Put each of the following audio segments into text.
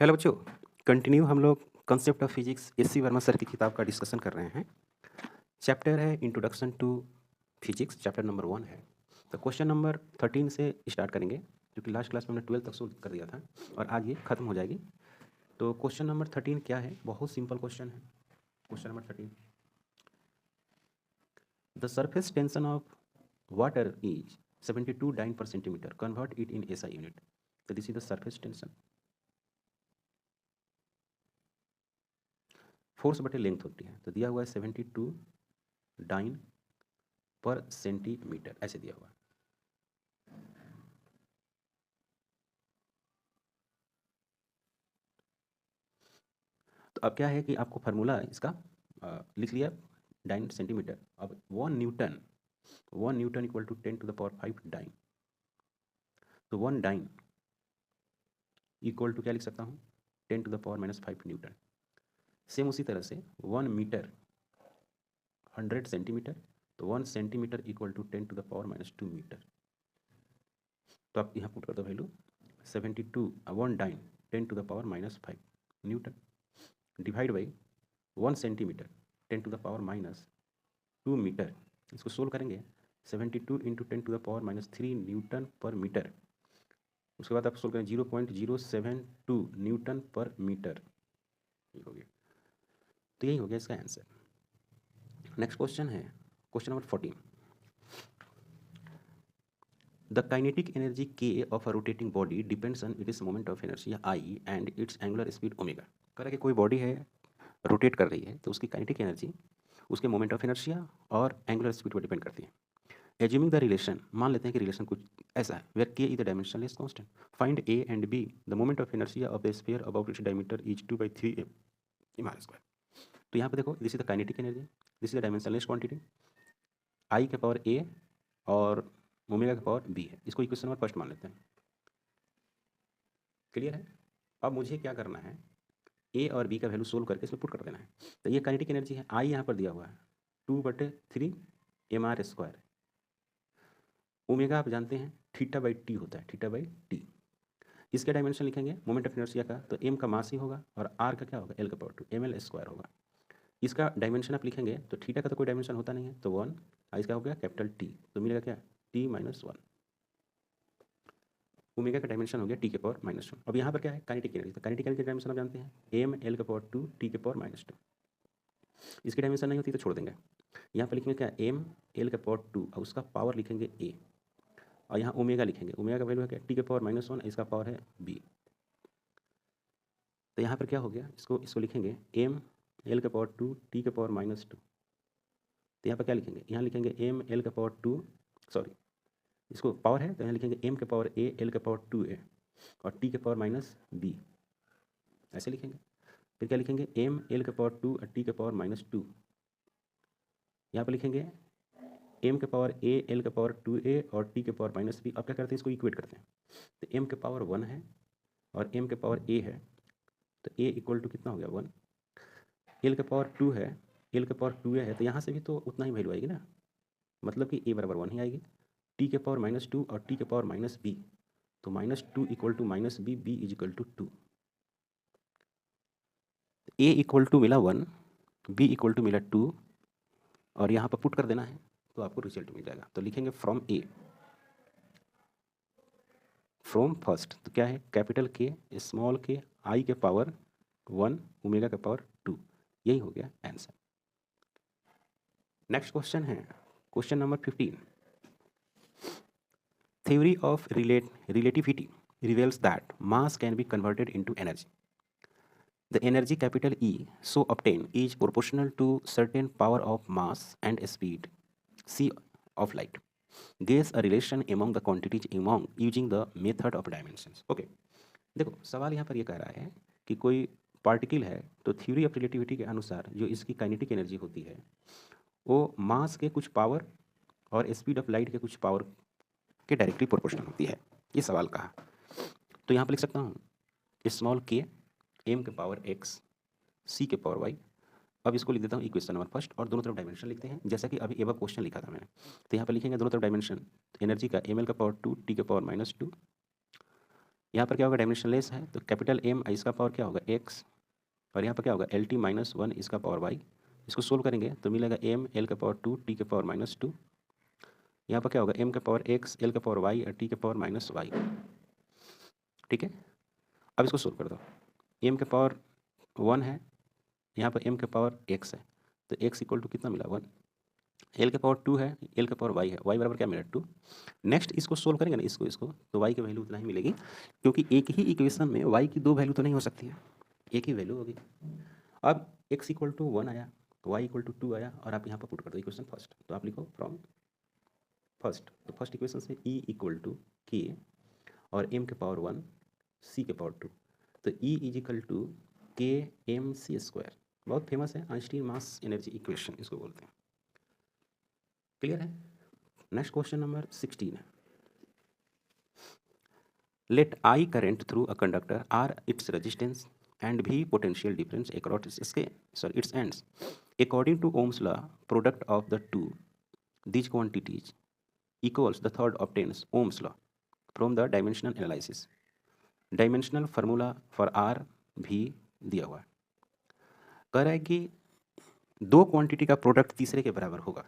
Hello बच्चों। Continue हम लोग concept of physics SC. Verma sir की किताब का डिस्कशन कर रहे हैं। चैप्टर है introduction to physics, chapter number 1 है। तो क्वेश्चन नंबर 13 से स्टार्ट करेंगे, क्योंकि लास्ट क्लास में हमने 12 तक सोल्व कर दिया था और आज ये खत्म हो जाएगी। तो क्वेश्चन नंबर 13 क्या है? बहुत सिंपल क्वेश्चन है। Question number 13, the surface tension of water is 72 dyne per centimetre, convert it in SI unit. तो this is the surface tension. Force बटे लेंथ होती है, तो दिया हुआ है 72 डाइन पर सेंटीमीटर, ऐसे दिया हुआ है। तो अब क्या है कि आपको फार्मूला इसका लिख लिया, डाइन सेंटीमीटर। अब 1 न्यूटन इक्वल टू 10⁵ डाइन। तो 1 डाइन इक्वल टू क्या लिख सकता हूँ? 10⁻⁵ न्यूटन। सेम उसी तरह से 1 मीटर 100 सेंटीमीटर, तो 1 सेंटीमीटर इक्वल टू 10⁻² मीटर। तो आप यहाँ पुट कर दो value 72, 1 dyne 10⁻⁵ newton divide by 1 centimetre 10⁻² metre. इसको सोल्व करेंगे 72 इंटू 10⁻³ न्यूटन पर मीटर। उसके बाद आप सोल्व करें 0.072 न्यूटन पर मीटर। ये हो गया। तो यही हो गया इसका आंसर। नेक्स्ट क्वेश्चन है question number 14, the kinetic energy K of a rotating body depends on its moment of inertia I and it's angular speed omega. कह रहा है कि कोई बॉडी है, रोटेट कर रही है, तो उसकी काइनेटिक एनर्जी उसके मोमेंट ऑफ इनर्शिया और एंगुलर स्पीड पर डिपेंड करती है। एज्यूमिंग द रिलेशन, मान लेते हैं कि रिलेशन कुछ ऐसा है, where K is the dimensionless constant, find A and B the moment of inertia of the sphere about its diameter is 2/3 m²। तो यहाँ पे देखो, this is the kinetic energy, this is the dimensionless quantity, I के power A और omega के power B है। इसको equation number first मान लेते हैं। क्लियर है? अब मुझे क्या करना है, A और B का वैल्यू सोल्व करके इसमें पुट कर देना है। तो ये काइनेटिक एनर्जी है, I यहाँ पर दिया हुआ है 2/3 mr²। ओमेगा आप जानते हैं θ/t होता है, θ/t। इसके डायमेंशन लिखेंगे मोमेंट ऑफ इनर्शिया का, तो m का मास ही होगा और r का क्या होगा, l² ml² होगा। इसका डायमेंशन आप लिखेंगे तो थीटा का तो कोई डायमेंशन होता नहीं है, तो 1, इसका हो गया कैपिटल T, तो मिलेगा क्या, t-1। ओमेगा का डायमेंशन हो गया t⁻⁻²। अब यहाँ पर क्या है, काइनेटिक एनर्जी, तो काइनेटिक एनर्जी का डायमेंशन आप जानते हैं ml², t⁻²। इसकी डायमेंशन नहीं होती तो छोड़ देंगे। यहाँ पर लिखेंगे क्या, ml² और उसका पावर लिखेंगे a, और यहाँ ओमेगा लिखेंगे, ओमेगा का वैल्यू है क्या, t⁻⁻1, इसका पावर है b। तो यहाँ पर क्या हो गया, इसको लिखेंगे ml², t⁻²। तो यहाँ पर क्या लिखेंगे, यहाँ लिखेंगे ml², सॉरी इसको पावर है तो यहाँ लिखेंगे m के पावर a, l²a और t⁻⁻b, ऐसे लिखेंगे। फिर क्या लिखेंगे, ml² और t⁻²। यहाँ पर लिखेंगे m के पावर a, l²a और t⁻⁻b। अब क्या करते हैं, इसको इक्वेट करते हैं। तो m के पावर 1 है और m के पावर a है, तो a इक्वल टू कितना हो गया, 1। l के पावर 2 है, l के पावर 2a है, तो यहाँ से भी तो उतना ही वैल्यू आएगी ना, मतलब कि a बराबर 1 ही आएगी। t⁻⁻2 और t⁻⁻b, तो -2 equal to -b, b is equal to 2। a equal to मिला 1, b इक्वल टू मिला 2 और यहाँ पर पुट कर देना है तो आपको रिजल्ट मिल जाएगा। तो लिखेंगे फ्रॉम a, फ्रॉम फर्स्ट, तो क्या है, capital K small k I के पावर 1 ओमेगा के पावर 2। यही हो गया आंसर। नेक्स्ट क्वेश्चन है question number 15, theory of relativity reveals that mass can be converted into energy. The energy capital E so obtained is proportional to certain power of mass and speed c of light. Guess a relation among the quantities among using the method of dimensions. Okay, देखो सवाल यहाँ पर ये कह रहा है कि कोई पार्टिकल है, तो थ्योरी ऑफ रिलेटिविटी के अनुसार जो इसकी काइनेटिक एनर्जी होती है वो मास के कुछ पावर और स्पीड ऑफ लाइट के कुछ पावर के डायरेक्टली प्रोपोर्शनल होती है। ये सवाल कहा, तो यहाँ पर लिख सकता हूँ स्मॉल k m के पावर x c के पावर y। अब इसको लिख देता हूँ इक्वेशन नंबर फर्स्ट और दोनों तरफ डायमेंशन लिखते हैं, जैसा कि अभी एबव क्वेश्चन लिखा था मैंने। तो यहाँ पर लिखेंगे दोनों तरफ डायमेंशन, एनर्जी का ml का पावर 2, t के पावर -2। यहाँ पर क्या होगा, डायमेंशनलेस है तो कैपिटल एम इसका पावर क्या होगा एक्स, और यहाँ पर क्या होगा एल टी माइनस वन इसका पावर वाई। इसको सोल्व करेंगे तो मिलेगा एम एल का पावर टू टी के पावर माइनस टू, यहाँ पर क्या होगा एम का पावर एक्स एल का पावर वाई और टी के पावर माइनस वाई। ठीक है, अब इसको सोल्व कर दो। एम के पावर वन है, यहाँ पर एम के पावर एक्स है तो एक्स इक्वल टू कितना मिला वन, एल के पावर टू है, एल के पावर वाई है, वाई बराबर क्या मिला टू। नेक्स्ट इसको सोल्व करेंगे ना इसको तो वाई की वैल्यू उतना ही मिलेगी, क्योंकि एक ही इक्वेशन में वाई की दो वैल्यू तो नहीं हो सकती है, एक ही वैल्यू होगी। अब एक्स इक्वल टू वन आया, वाई इक्वल टू टू आया, और आप यहाँ पर पुट कर दो इक्वेशन फर्स्ट, तो आप लिखो फ्रॉम फर्स्ट, तो फर्स्ट इक्वेशन से ई इक्वल टू के और एम के पावर वन सी के पावर टू, तो ई इज इक्वल टू के एम सी स्क्वायर, बहुत फेमस है आइंस्टीन मास एनर्जी इक्वेशन इसको बोलते हैं। क्लियर है। नेक्स्ट क्वेश्चन नंबर 16 है, let I current through a conductor R its resistance and V potential difference across its ends according to Ohm's law product of the two these quantities equals the third obtains Ohm's law from the dimensional analysis। Dimensional formula for R भी दिया हुआ है, कह रहा है कि दो quantity का प्रोडक्ट तीसरे के बराबर होगा।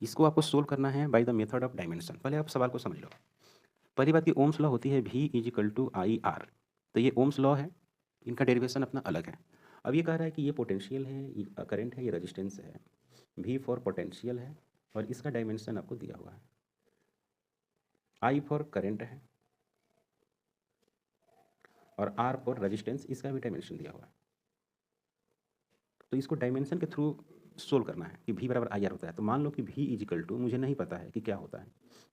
इसको आपको सोल्व करना है by the method of dimension. पहले आप सवाल को समझ लो। पहली बात की ओम्स लॉ होती है V is equal to I R, तो ये ओम्स लॉ है, इनका डेरिवेशन अपना अलग है। अब ये कह रहा है कि ये पोटेंशियल है, ये करंट है, ये रेजिस्टेंस है, V फॉर पोटेंशियल है और इसका डायमेंशन आपको दिया हुआ है, I फॉर करंट है और R फॉर रेजिस्टेंस, इसका भी डायमेंशन दिया हुआ है। तो इसको डायमेंशन के थ्रू सोल्व करना है कि V बराबर आई आर होता है। तो मान लो कि V इज इक्वल टू, मुझे नहीं पता है कि क्या होता है,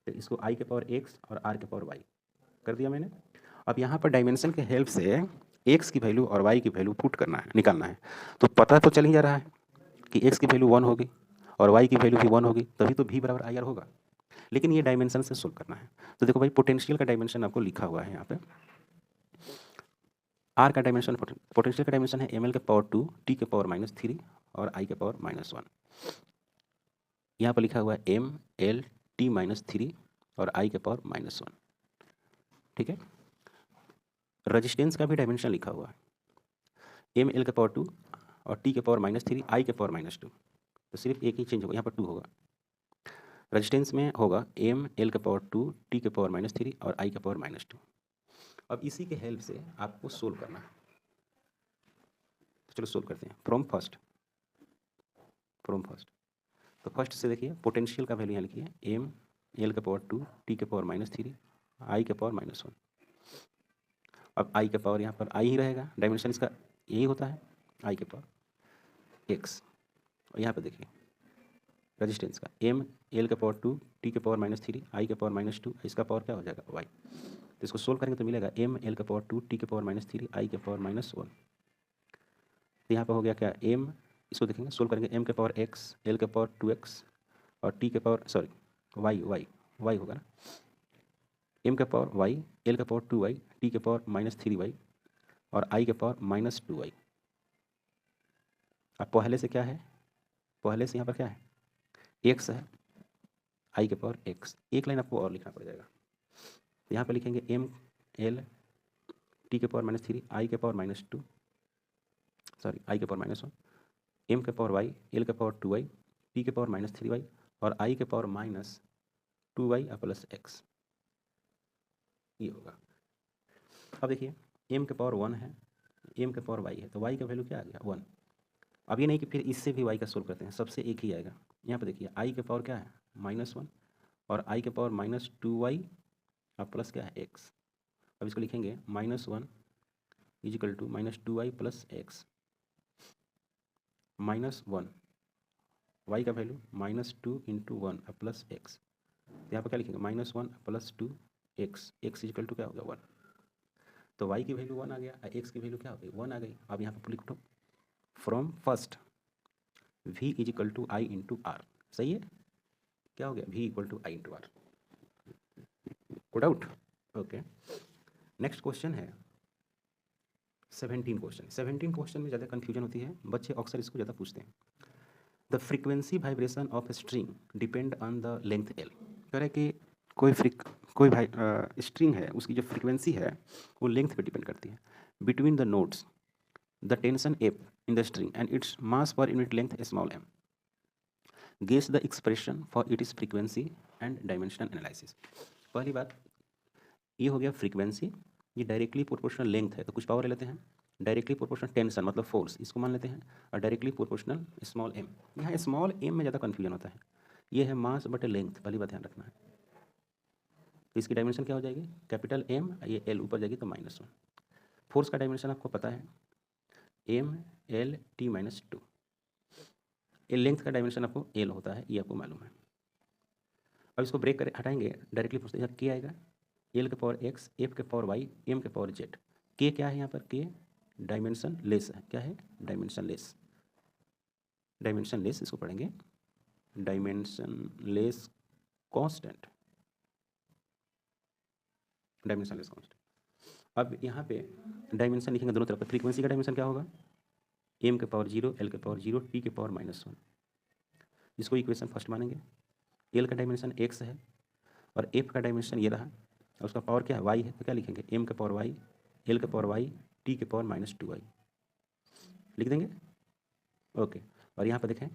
तो इसको I के पावर एक्स और R के पावर वाई कर दिया मैंने। अब यहाँ पर डायमेंशन के हेल्प से एक्स की वैल्यू और वाई की वैल्यू पुट करना है, निकालना है। तो पता तो चल ही जा रहा है कि एक्स की वैल्यू वन होगी और वाई की वैल्यू भी वन होगी, तभी तो V बराबर आई आर होगा। लेकिन ये डायमेंशन से सोल्व करना है। तो देखो भाई, पोटेंशियल का डायमेंशन आपको लिखा हुआ है यहाँ पे, आर का डायमेंशन, पोटेंशियल का डायमेंशन है एम एल के पावर टू टी के पावर माइनस थ्री और आई के पावर माइनस वन। यहाँ पर लिखा हुआ है M L T minus three और आई के पावर माइनस वन। ठीक है, रजिस्टेंस का भी डायमेंशन लिखा हुआ है, एम एल के पावर टू और टी के पावर माइनस थ्री आई के पावर माइनस टू, तो सिर्फ एक ही चेंज होगा, यहाँ पर टू होगा। रजिस्टेंस में होगा एम एल के पावर टू टी के पावर माइनस थ्री और आई के पावर माइनस टू। अब इसी के हेल्प से आपको सोल्व करना है, तो चलो सोल्व करते हैं फ्रॉम फर्स्ट। तो फर्स्ट से देखिए, पोटेंशियल का वैल्यू यहाँ लिखिए एम एल के पावर टू टी के पावर माइनस थ्री आई के पावर माइनस वन। अब आई के पावर यहाँ पर आई ही रहेगा, डायमेंशन इसका यही होता है, आई के पावर एक्स। और यहाँ पर देखिए रेजिस्टेंस का एम एल के पावर टू टी के पावर माइनस थ्री आई के पावर माइनस टू, इसका पावर क्या हो जाएगा वाई। तो इसको सोल्व करेंगे तो मिलेगा एम एल के पावर टू टी के पावर माइनस थ्री आई के पावर माइनस वन। तो यहाँ पर हो गया क्या एम, इसको देखेंगे सोल्व करेंगे, एम के पावर एक्स एल के पावर टू एक्स और टी के पावर सॉरी वाई होगा ना, एम के पावर वाई एल के पावर टू वाई टी के पावर माइनस थ्री वाई और आई के पावर माइनस टू वाई। अब पहले से क्या है, पहले से यहाँ पर क्या है एक्स है, आई के पावर एक्स, एक लाइन आपको और लिखना पड़ जाएगा। तो यहाँ पर लिखेंगे एम एल टी के पावर माइनस थ्री आई के power minus two sorry I के पावर माइनस वन, एम के पावर वाई एल के पावर टू वाई टी के पावर माइनस थ्री वाई और आई के power minus two Y plus X, ये होगा। अब देखिए एम के पावर वन है, एम के पावर वाई है, तो वाई का वैल्यू क्या आ गया वन। अब ये नहीं कि फिर इससे भी वाई का सोल्व करते हैं, सबसे एक ही आएगा। यहाँ पर देखिए आई के पावर क्या है माइनस वन और आई के पावर माइनस टू वाई और प्लस क्या है एक्स। अब इसको लिखेंगे minus one is equal to minus two Y plus x, minus one y का value minus two into one plus x. यहाँ पर क्या लिखेंगे minus one plus two x, x is equal to क्या हो गया वन। तो वाई की वैल्यू वन आ गया, एक्स की वैल्यू क्या हो गई वन आ गई। अब यहाँ पर लिख दो from first v is equal to I into R, सही है, क्या हो गया v equal to I into R. को डाउट? ओके, नेक्स्ट क्वेश्चन है 17 क्वेश्चन। 17 क्वेश्चन में ज़्यादा कन्फ्यूजन होती है, बच्चे अक्सर इसको ज़्यादा पूछते हैं। The frequency vibration of string depend on the length L, कह रहे कि कोई भाई स्ट्रिंग है, उसकी जो फ्रीक्वेंसी है वो लेंथ पे डिपेंड करती है। Between the nodes the tension F in the string and its mass per unit length small M. Guess the expression for it is frequency and dimensional analysis. पहली बात ये हो गया फ्रीक्वेंसी, ये डायरेक्टली प्रोपोर्शनल लेंथ है तो कुछ power ले लेते हैं। डायरेक्टली प्रोपोर्शनल टेंशन मतलब फोर्स, इसको मान लेते हैं। और डायरेक्टली प्रोपोर्शनल स्मॉल एम, यहाँ स्मॉल एम में ज़्यादा कन्फ्यूजन होता है। ये है मास बटे लेंथ, पहली बात ध्यान रखना है। तो इसकी डायमेंशन क्या हो जाएगी, कैपिटल एम, ये एल ऊपर जाएगी तो -1। फोर्स का डायमेंशन आपको पता है, M L T -2। L length का डायमेंशन आपको एल होता है, ये आपको मालूम है। अब इसको ब्रेक कर हटाएंगे, डायरेक्टली पूछते हैं क्या आएगा, एल के पावर एक्स, एफ के पावर वाई, एम के पावर जेड। के क्या है यहाँ पर, के डायमेंशन लेस है। क्या है, डायमेंशन लेस। डायमेंशन लेस इसको पढ़ेंगे, dimension less constant, dimension less constant. अब यहाँ पे डायमेंशन लिखेंगे दोनों तरफ। फ्रीक्वेंसी का डायमेंशन क्या होगा, एम के पावर 0, एल के पावर 0, टी के पावर -1। इसको इक्वेशन फर्स्ट मानेंगे। एल का डायमेंशन एक्स है और एफ का डायमेंशन ये रहा और उसका पावर क्या है, वाई है, तो क्या लिखेंगे, एम के पावर वाई, एल के पावर वाई, टी के पावर -2y लिख देंगे। ओके, और यहाँ पर देखें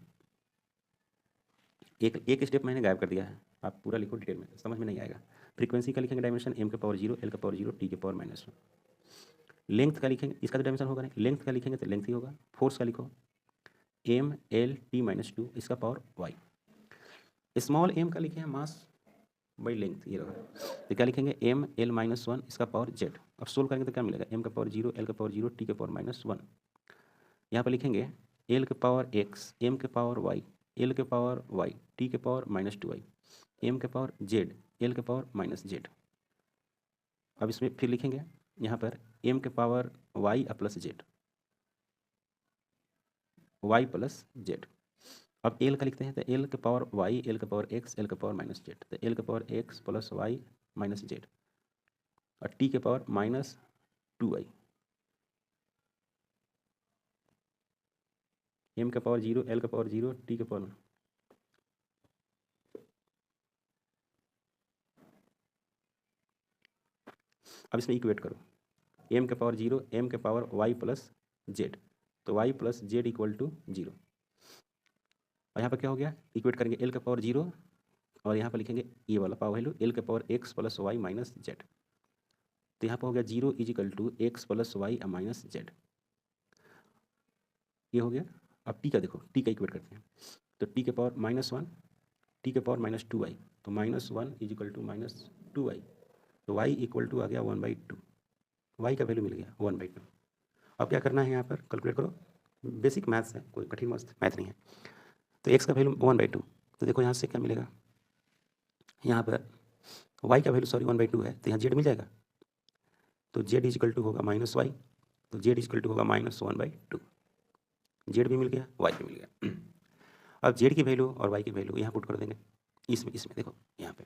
एक स्टेप मैंने गायब कर दिया है, आप पूरा लिखो डिटेल में, समझ में नहीं आएगा। फ्रीक्वेंसी का लिखेंगे डायमेंशन एम के पावर 0, एल के पावर 0, टी के पावर -1। लेंथ का लिखेंगे, इसका तो डायमेंशन होगा नहीं, लेंथ का लिखेंगे तो लेंथ ही होगा। फोर्स का लिखो एम एल टी -2, इसका पावर वाई। स्मॉल एम का लिखे हैं मास बाई लेंथ, ये रहा। तो क्या लिखेंगे, एम एल -1, इसका पावर जेड। अब सोल्व करेंगे तो क्या मिलेगा, एम का पावर 0, एल का पावर 0, टी के पावर -1। यहाँ पर लिखेंगे एल के पावर एक्स, एम के पावर वाई, एल के पावर वाई, टी के पावर -2y, एम के पावर जेड, एल के पावर -z। अब इसमें फिर लिखेंगे यहाँ पर एम के power Y plus Z, Y plus Z. अब एल का लिखते हैं तो एल के पावर वाई, एल के पावर एक्स, एल के पावर -z, तो एल के power X plus Y -z और टी के पावर -2y, एम के पावर 0, एल के पावर 0, टी के पावर। अब इसमें इक्वेट करो, एम के पावर 0, एम के पावर वाई प्लस जेड, तो Y plus Z equal to 0। और यहाँ पर क्या हो गया, इक्वेट करेंगे एल के पावर 0 और यहाँ पर लिखेंगे ये वाला पावर वैल्यू एल के power X plus Y minus Z. तो यहाँ पर हो गया 0 is equal to X plus Y minus Z, ये हो गया। अब टी का देखो, टी का इक्वेट करते हैं तो टी के पावर -1, टी के पावर -2y, तो -1 इज इक्वल टू -2y, तो y इक्वल टू आ गया 1/2। y का वैल्यू मिल गया 1/2। अब क्या करना है, यहाँ पर कैलकुलेट करो, बेसिक मैथ्स है, कोई कठिन मस्त मैथ नहीं है। तो x का वैल्यू 1/2, तो देखो यहाँ से क्या मिलेगा, यहाँ पर y का वैल्यू 1/2 है, तो यहाँ z मिल जाएगा, तो z इज इक्वल टू होगा -y, तो z इज इक्वल टू होगा -1/2। z भी मिल गया, y भी मिल गया। अब z की वैल्यू और y की वैल्यू यहाँ पुट कर देंगे, इसमें देखो यहाँ पे,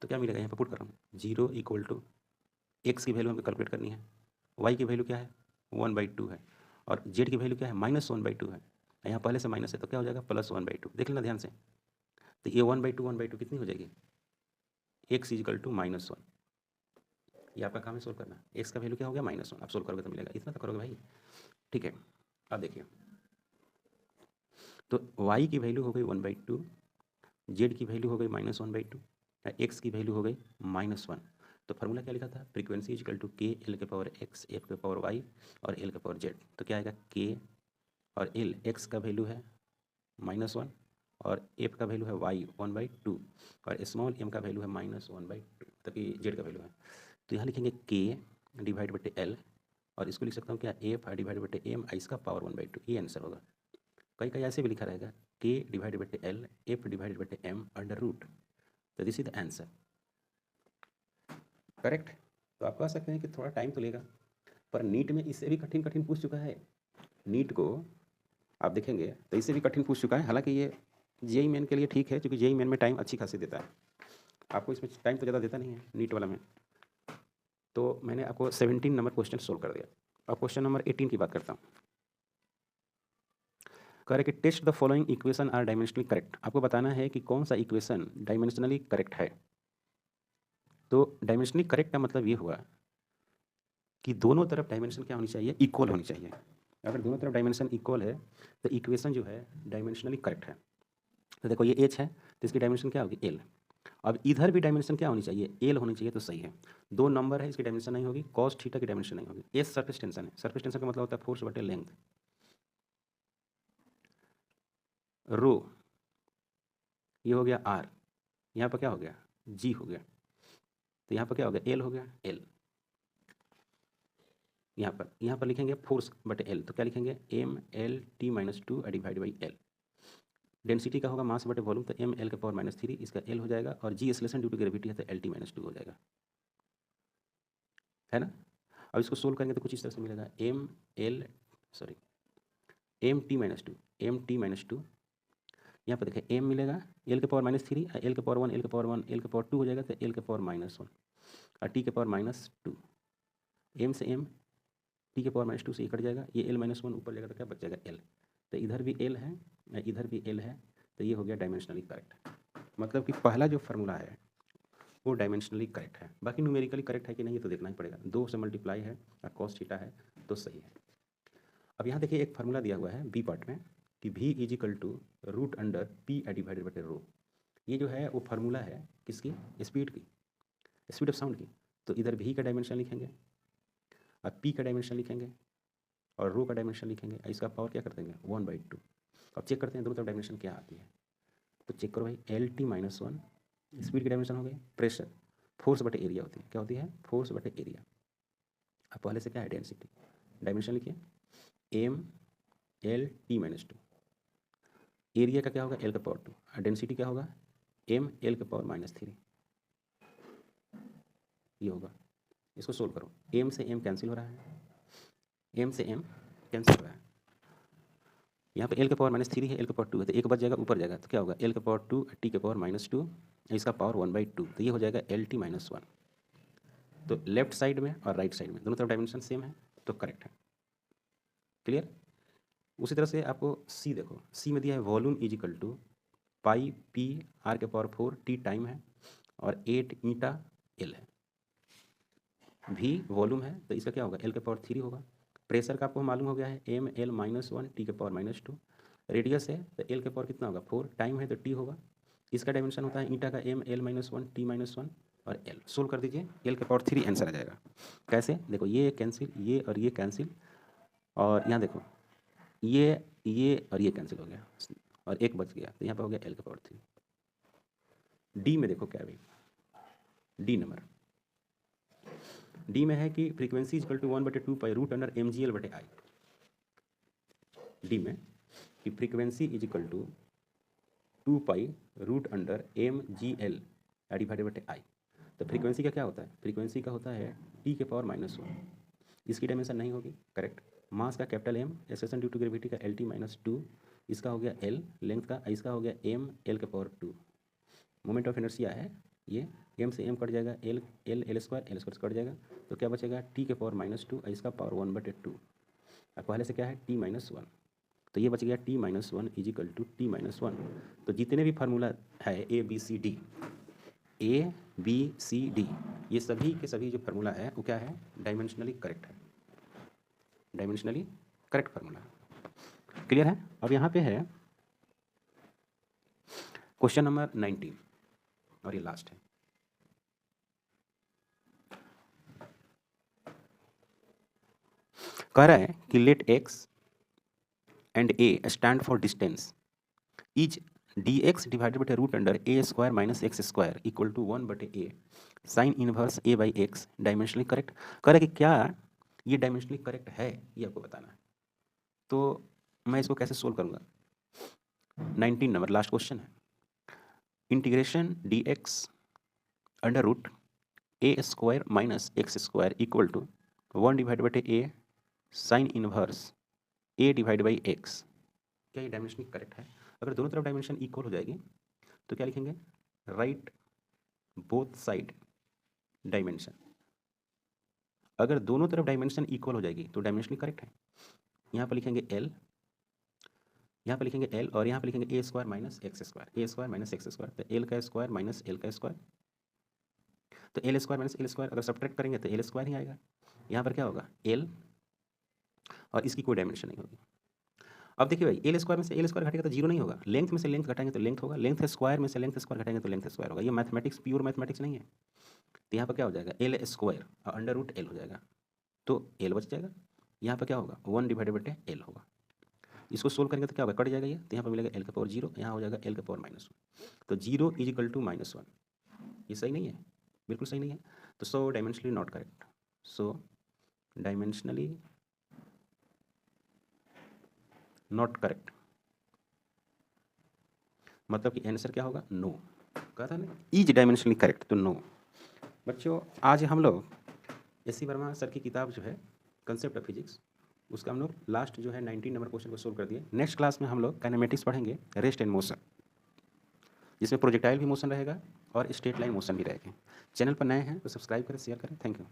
तो क्या मिलेगा, यहाँ पे पुट कर रहा हूँ 0 इक्वल टू x की वैल्यू हमें कैलकुलेट करनी है, y की वैल्यू क्या है 1/2 है और z की वैल्यू क्या है -1/2 है। यहाँ पहले से माइनस है तो क्या हो जाएगा +1/2, देख लेना ध्यान से। तो ये 1/2 कितनी हो जाएगी, x इज इक्वल टू -1। ये आपका काम है सोल्व करना। x का वैल्यू क्या हो गया -1, आप सोल्व करोगे तो मिलेगा, इतना तो करोगे भाई, ठीक है। अब देखिए, तो y की वैल्यू हो गई 1/2, z की वैल्यू हो गई -1/2, x की वैल्यू हो गई -1। तो फार्मूला क्या लिखा था, फ्रीक्वेंसी इज इक्वल टू के एल के पावर एक्स, एफ के पावर वाई और एल के पावर जेड। तो क्या आएगा, के और एल, एक्स का वैल्यू है -1 और एफ का वैल्यू है वाई 1/2 और स्मॉल एम का वैल्यू है -1/2, तभी जेड का वैल्यू है। तो यहाँ लिखेंगे के डिवाइड बटे एल और इसको लिख सकता हूँ क्या, एफ डिवाइड बटे एम, इसका पावर 1/2, ये आंसर होगा। कहीं कहीं ऐसे भी लिखा रहेगा के डिवाइड बटे एल, एफ डिवाइड बटे एम √, तो this is the answer, correct. तो आप कह सकते हैं कि थोड़ा टाइम तो लेगा, पर नीट में इससे भी कठिन कठिन पूछ चुका है। नीट को आप देखेंगे तो इससे भी कठिन पूछ चुका है। हालांकि ये जेईई मेन के लिए ठीक है, क्योंकि जेईई मेन में टाइम अच्छी खासी देता है, आपको इसमें टाइम तो ज़्यादा देता नहीं है नीट वाला में। तो मैंने आपको 17 नंबर क्वेश्चन सोल्व कर दिया। अब क्वेश्चन नंबर 18 की बात करता हूँ। कह रहे कि test the following equation are dimensionally correct. आपको बताना है कि कौन सा इक्वेशन डायमेंशनली करेक्ट है। तो डायमेंशनली करेक्ट का मतलब ये हुआ कि दोनों तरफ डायमेंशन क्या होनी चाहिए, इक्वल होनी चाहिए। अगर दोनों तरफ डायमेंशन इक्वल है तो इक्वेशन जो है डायमेंशनली करेक्ट है। तो देखो ये एच है तो इसकी डायमेंशन क्या होगी, एल। अब इधर भी डायमेंशन क्या होनी चाहिए, एल होनी चाहिए, तो सही है। दो नंबर है, इसकी डायमेंशन नहीं होगी, कॉस थीटा की डायमेंशन नहीं होगी। एस सरफेस टेंशन है, सरफेस टेंशन का मतलब होता है फोर्स बटे लेंथ। रो ये हो गया आर, यहाँ पर क्या हो गया, जी हो गया, तो यहाँ पर क्या हो गया, एल हो गया, एल। यहाँ पर लिखेंगे फोर्स बटे एल, तो क्या लिखेंगे, M L T minus two divide by L. Density का होगा मास बटे वॉल्यूम, तो एम एल के पावर माइनस थ्री, इसका एल हो जाएगा, और G acceleration due to gravity है तो एल टी माइनस टू हो जाएगा, है ना। अब इसको सोल्व करेंगे तो कुछ इस तरह से मिलेगा, M T minus two, M T minus two, यहाँ पर देखिए एम मिलेगा एल के पावर माइनस थ्री, एल के पावर वन, एल के पावर वन, एल के पावर टू हो जाएगा, तो एल के पावर माइनस वन, और टी के पावर माइनस टू। एम से एम टी के पावर माइनस टू से ये कट जाएगा, ये एल माइनस वन ऊपर जाएगा तो क्या बच जाएगा, एल। तो इधर भी एल है, इधर भी एल है, तो ये हो गया डायमेंशनली करेक्ट। मतलब कि पहला जो फार्मूला है वो डायमेंशनली करेक्ट है। बाकी न्यूमेरिकली करेक्ट है कि नहीं ये तो देखना ही पड़ेगा। 2 से मल्टीप्लाई है और कॉस थीटा है तो सही है। अब यहाँ देखिए एक फार्मूला दिया हुआ है बी पार्ट में कि v is equal to root under P divided बटे रो। ये जो है वो फार्मूला है किसकी, स्पीड की, स्पीड ऑफ साउंड की। तो इधर v का डायमेंशन लिखेंगे और p का डायमेंशन लिखेंगे और रो का डायमेंशन लिखेंगे, इसका पावर क्या कर देंगे 1/2। अब चेक करते हैं दोनों तरफ डायमेंशन क्या आती है। तो चेक करो भाई, L T minus one speed की डायमेंशन हो गई, प्रेशर फोर्स बटे एरिया होती है, क्या होती है, फोर्स बटे एरिया। अब पहले से क्या है, डेंसिटी, डायमेंशन लिखिए M L T minus two, area का क्या होगा एल का पावर टू, और डेंसिटी क्या होगा एम एल का पावर माइनस थ्री, ये होगा। इसको सोल्व करो, एम से एम कैंसिल हो रहा है, एम से एम कैंसिल हो रहा है, यहाँ पे एल का पावर माइनस थ्री है, एल का पावर टू है, तो एक बच जाएगा ऊपर जाएगा, तो क्या होगा एल का पावर टू, टी का पावर माइनस टू, इसका पावर 1/2, तो ये हो जाएगा एल टी माइनस वन। तो लेफ्ट साइड में और राइट साइड में दोनों तरफ डायमेंशन सेम है तो करेक्ट है। क्लियर। उसी तरह से आपको सी देखो, सी में दिया है volume is equal to pi P R के पावर 4 टी टाइम है और 8 ईटा एल है। भी वॉल्यूम है तो इसका क्या होगा एल के पावर 3 होगा। प्रेशर का आपको मालूम हो गया है M L minus one T के पावर माइनस टू। रेडियस है तो एल के पावर कितना होगा 4, टाइम है तो टी होगा। इसका डायमेंशन होता है ईटा का M L minus one T minus one और एल। सोल्व कर दीजिए, एल के पावर 3 आंसर आ जाएगा। कैसे, देखो ये कैंसिल, ये और ये कैंसिल, और यहाँ देखो ये और ये कैंसिल हो गया और एक बच गया, तो यहाँ पर हो गया एल के पावर 3। डी में देखो क्या है भाई, डी नंबर, डी में है कि frequency equal to 1/2 pi root under M G L बटे आई। डी में कि frequency is equal to 2 pi root under M G L divided बटे आई। तो फ्रीक्वेंसी का क्या होता है, फ्रीक्वेंसी का होता है टी के पावर माइनस वन, इसकी डायमेंशन नहीं होगी, करेक्ट। मास का capital M, acceleration due to gravity का एल टी माइनस टू, इसका हो गया एल, लेंथ का इसका हो गया एम एल के पावर 2। मोमेंट ऑफ इनर्शिया है ये, एम से एम कट जाएगा, L L L square cut जाएगा, तो क्या बचेगा टी के पावर माइनस टू, इसका पावर 1/2, और पहले से क्या है टी माइनस वन, तो ये बच गया T minus one is equal to T minus one. तो जितने भी फार्मूला है A B C D, A B C D, ये सभी के सभी जो फार्मूला है वो क्या है, डायमेंशनली करेक्ट है, डायमेंशनली करेक्ट फार्मूला। क्लियर है। अब यहाँ पे है क्वेश्चन नंबर 19 और ये लास्ट है। कह रहा है कि let x and a stand for distance is d x divided बटे root under a square minus x square equal to 1/a sine inverse a by x dimensionally correct. कह रहा है कि क्या ये डायमेंशनली करेक्ट है, ये आपको बताना है। तो मैं इसको कैसे सोल्व करूँगा, 19 नंबर लास्ट क्वेश्चन है। Integration d x under root a square minus x square equal to 1 divide बटे a sine inverse a divide by x. क्या ये डायमेंशनली करेक्ट है। अगर दोनों तरफ डायमेंशन इक्वल हो जाएगी तो क्या लिखेंगे, राइट बोथ साइड डायमेंशन। अगर दोनों तरफ डायमेंशन इक्वल हो जाएगी तो डायमेंशनली करेक्ट है। यहाँ पर लिखेंगे L, यहाँ पे लिखेंगे एल और यहाँ पे लिखेंगे ए स्क्वायर माइनस एक्स स्क्वायर, ए स्क्वायर माइनस एक्स स्क्वायर, तो एल का स्क्वायर माइनस एल का स्क्वायर, तो L square minus L square अगर सब्ट्रैक्ट करेंगे तो एल स्क्वायर ही आएगा। यहाँ पर क्या होगा एल और इसकी कोई डायमेंशन नहीं होगी। अब देखिए भाई एल स्क्वायर में से एल स्क्वायर घटेगा तो जीरो नहीं होगा, लेंथ में से लेंथ घटाएंगे तो लेंथ होगा, लेंथ स्क्वायर में से लेंथ स्क्वायर घटाएंगे तो लेंथ स्क्वायर होगा। ये मैथमेटिक्स प्योर मैथमेटिक्स नहीं है। तो यहाँ पर क्या हो जाएगा एल स्क्वायर और अंडर रूट एल हो जाएगा, तो एल बच जाएगा। यहाँ पर क्या होगा 1 डिवाइडेड बाय एल होगा। इसको सोल्व करेंगे तो क्या होगा कट जाएगा ये, तो यहाँ पर मिलेगा एल का पावर जीरो, यहाँ हो जाएगा एल का पावर -1, तो जीरो इज इक्वल टू -1। ये सही नहीं है, बिल्कुल सही नहीं है। तो so dimensionally not correct, so dimensionally not correct, मतलब कि आंसर क्या होगा नो। कहा था ना इज डायमेंशनली करेक्ट, तो नो। बच्चों आज हम लोग एस.सी. वर्मा सर की किताब जो है कंसेप्ट ऑफ फिजिक्स, उसका हम लोग लास्ट जो है 19 नंबर क्वेश्चन को सोल्व कर दिए। नेक्स्ट क्लास में हम लोग काइनेमेटिक्स पढ़ेंगे, रेस्ट एंड मोशन, जिसमें प्रोजेक्टाइल भी मोशन रहेगा और स्ट्रेट लाइन मोशन भी रहेगा। चैनल पर नए हैं तो सब्सक्राइब करें, शेयर करें। Thank you.